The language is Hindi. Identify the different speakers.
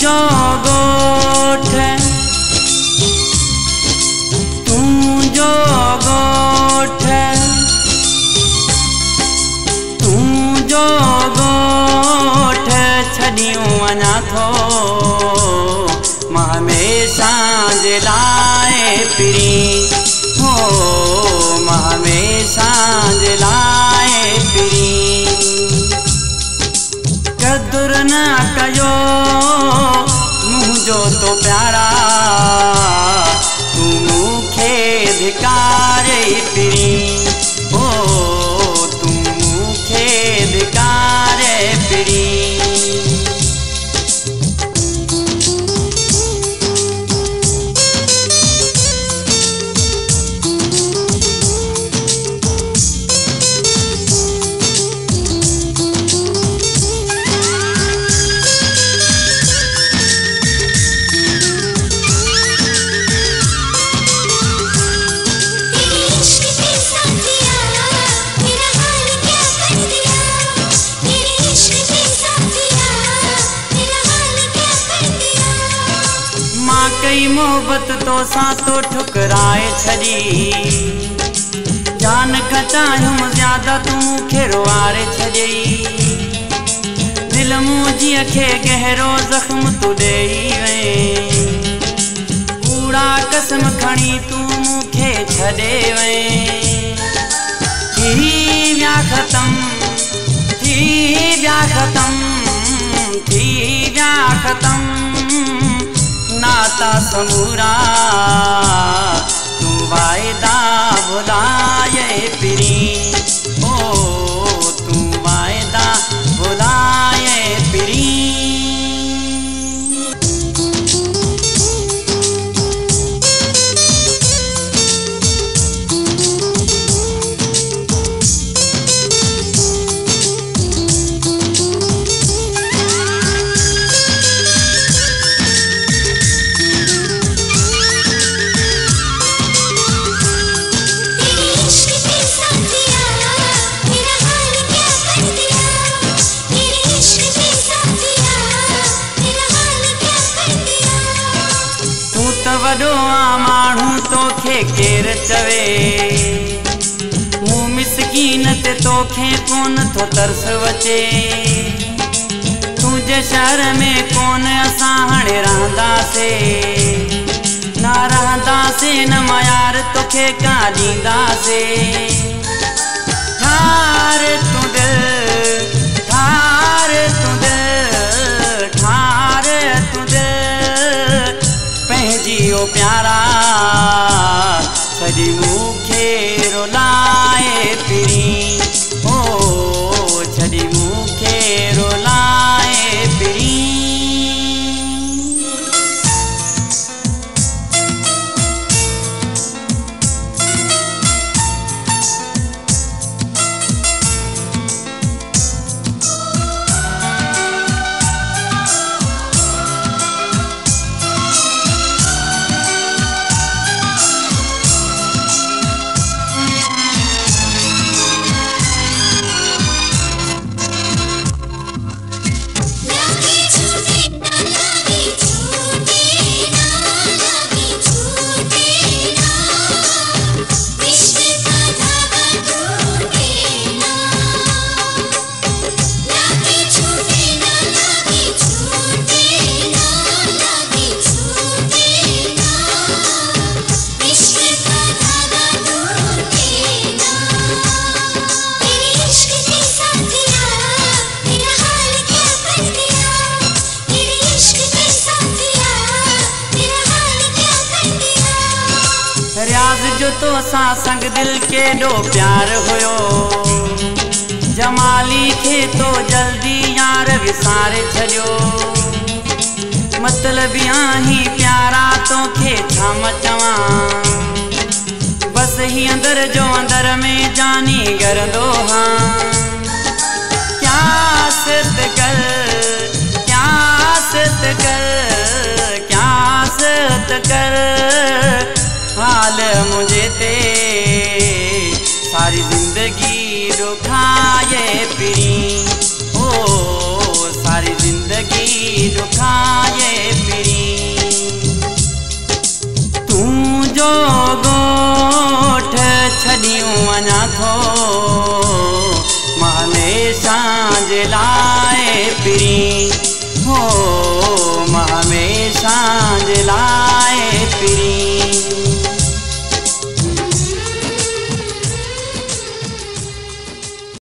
Speaker 1: जो गोठ तू जो गोठ तू जो गोठ छड़ियों वञा थो मां हमेशा जे लाए पिरी हो मां हमेशा जे लाए पिरी कदुर न कयो मुझो तो प्यारा तू मुखे धिकारे पिरी हो तू मुखे धिकारे पिरी कई मोहब्बत तो सा तो ठुकराए छड़ी जान खचायूं ज्यादा तू मुखे रोआरे छड़ी दिल मुझी खे गहरो जख्म तू देई वे कूड़ा कसम खणी तू मुखे छड़े वे थी व्या खत्म थी व्या खत्म थी व्या खत्म नाता समूरा तू वायदा भुलाए पिरी ओ तू वायदा भुलाए पिरी वडो आ माण्हू तोखे केर चवे मूं मिसकीन ते तोखे कोन थो तरस वचे तुंहिंजे शहर में कोन असां हाणे रहंदासीं न रहंदासीं न मयार तोखे का ॾींदासीं ठार तूं दिल ठार तूं दिल ठार तूं दिल जियो प्यारा छड़ी मुखे रुलाए पिरी ओ छड़ी मुखे रुलाए पिरी रियाज जो तो सा संग दिल के डो प्यार होयो जमाली खे तो जल्दी यार विसारे छड़ियो मतलब आही प्यारा तोखे छा चवा बस ही अंदर जो अंदर में जानी गरदो हाँ क्या सिद्ध कर क्या सिद्ध कर क्या सिद्ध कर हाल मुझे ते सारी जिंदगी रुखाए पिरी ओ सारी जिंदगी रुखाए हमेशा जे लाए पिरी हो हमेशा जे लाए